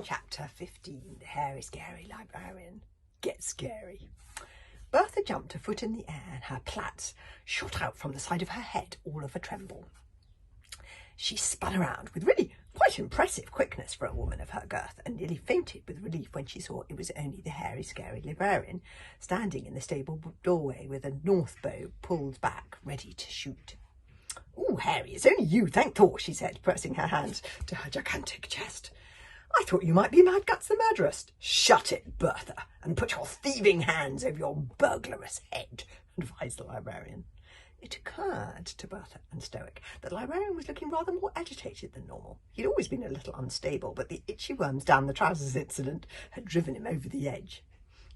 Chapter 15, The Hairy Scary Librarian Gets Scary. Bertha jumped a foot in the air and her plaits shot out from the side of her head, all of a tremble. She spun around with really quite impressive quickness for a woman of her girth, and nearly fainted with relief when she saw it was only the hairy, scary librarian standing in the stable doorway with a north bow pulled back, ready to shoot. "Oh, Harry, it's only you, thank Thor," she said, pressing her hands to her gigantic chest. "I thought you might be Mad Guts the murderess." "Shut it, Bertha, and put your thieving hands over your burglarous head," advised the librarian. It occurred to Bertha and Stoic that the librarian was looking rather more agitated than normal. He'd always been a little unstable, but the itchy worms down the trousers incident had driven him over the edge.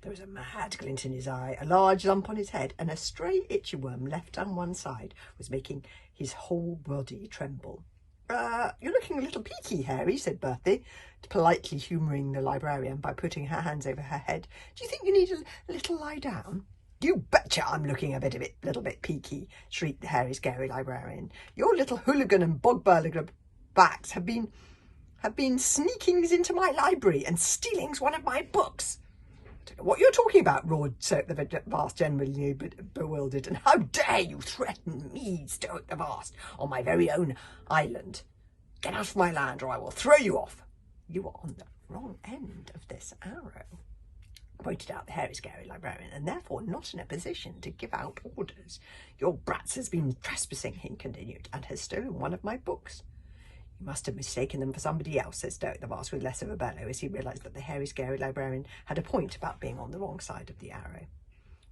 There was a mad glint in his eye, a large lump on his head, and a stray itchy worm left on one side was making his whole body tremble. You're looking a little peaky, Harry," said Bertha, politely humouring the librarian by putting her hands over her head. "Do you think you need a little lie down?" "You betcha I'm looking a little bit peaky," shrieked the hairy, scary librarian. "Your little hooligan and bog burglar backs have been sneakings into my library and stealings one of my books." "I don't know what you're talking about," roared Stoic the Vast, generally bewildered. "And how dare you threaten me, Stoic the Vast, on my very own island? Get out of my land or I will throw you off." "You are on the wrong end of this arrow," pointed out the hairy, scary librarian, "and therefore not in a position to give out orders. Your brat has been trespassing," he continued, "and has stolen one of my books." "You must have mistaken them for somebody else," said Stoic the Vast with less of a bellow, as he realised that the hairy, scary librarian had a point about being on the wrong side of the arrow.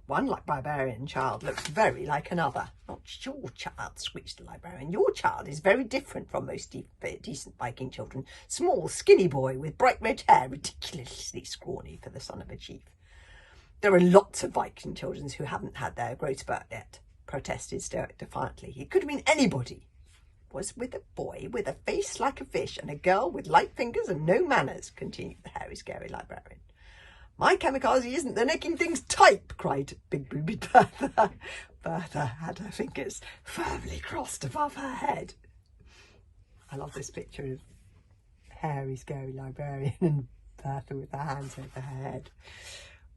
"One librarian child looks very like another." "Not your child," squeaked the librarian. "Your child is very different from most decent Viking children. Small, skinny boy with bright red hair, ridiculously scrawny for the son of a chief." "There are lots of Viking children who haven't had their growth spurt yet," protested Stoic defiantly. "It could have been anybody." "Was with a boy with a face like a fish and a girl with light fingers and no manners," continued the hairy, scary librarian. "My kamikaze isn't the necking things type," cried big boobied Bertha. Bertha had her fingers firmly crossed above her head. I love this picture of hairy, scary librarian and Bertha with her hands over her head.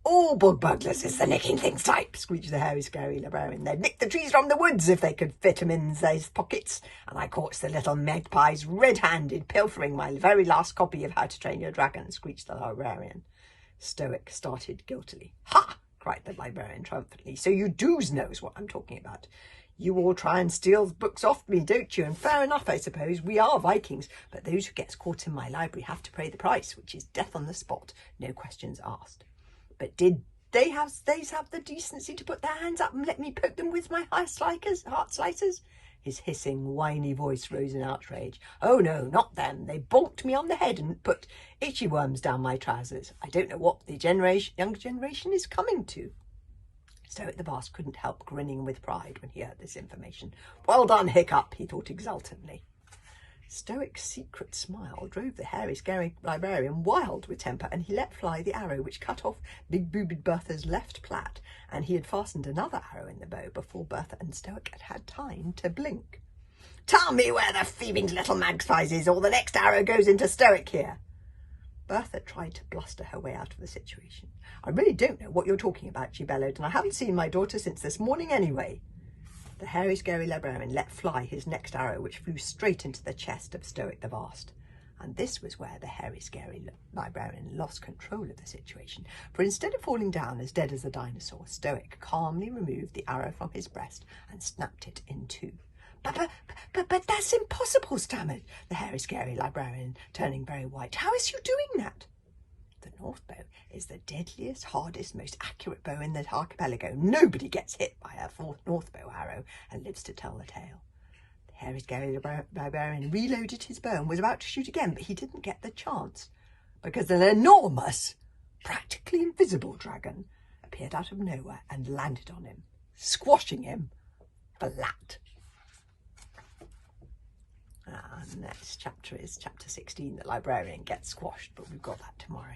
"All bog burglars is the nicking things type," screeched the hairy, scary librarian. "They'd nick the trees from the woods if they could fit 'em in their pockets. And I caught the little magpies red-handed pilfering my very last copy of How to Train Your Dragon," screeched the librarian. Stoic started guiltily. "Ha!" cried the librarian triumphantly. "So you doos knows what I'm talking about. You all try and steal books off me, don't you? And fair enough, I suppose. We are Vikings, but those who gets caught in my library have to pay the price, which is death on the spot, no questions asked." "But did they have the decency to put their hands up and let me poke them with my heart slicers?" His hissing, whiny voice rose in outrage. "Oh no, not them. They bonked me on the head and put itchy worms down my trousers. I don't know what the young generation is coming to." Stoic the Vast couldn't help grinning with pride when he heard this information. "Well done, Hiccup," he thought exultantly. Stoic's secret smile drove the hairy, scary librarian wild with temper, and he let fly the arrow which cut off big boobied Bertha's left plat, and he had fastened another arrow in the bow before Bertha and Stoic had had time to blink. "Tell me where the thieving little magpies is, or the next arrow goes into Stoic here." Bertha tried to bluster her way out of the situation. "I really don't know what you're talking about," she bellowed, "and I haven't seen my daughter since this morning anyway." The hairy, scary librarian let fly his next arrow, which flew straight into the chest of Stoic the Vast. And this was where the hairy, scary librarian lost control of the situation, for instead of falling down as dead as a dinosaur, Stoic calmly removed the arrow from his breast and snapped it in two. But that's impossible," stammered the hairy, scary librarian, turning very white. "How is you doing that?" "The north bow is the deadliest, hardest, most accurate bow in the archipelago. Nobody gets hit by a fourth north bow arrow and lives to tell the tale." The hairy, scary librarian reloaded his bow and was about to shoot again, but he didn't get the chance because an enormous, practically invisible dragon appeared out of nowhere and landed on him, squashing him flat. The next chapter is chapter 16, The Librarian Gets Squashed, but we've got that tomorrow.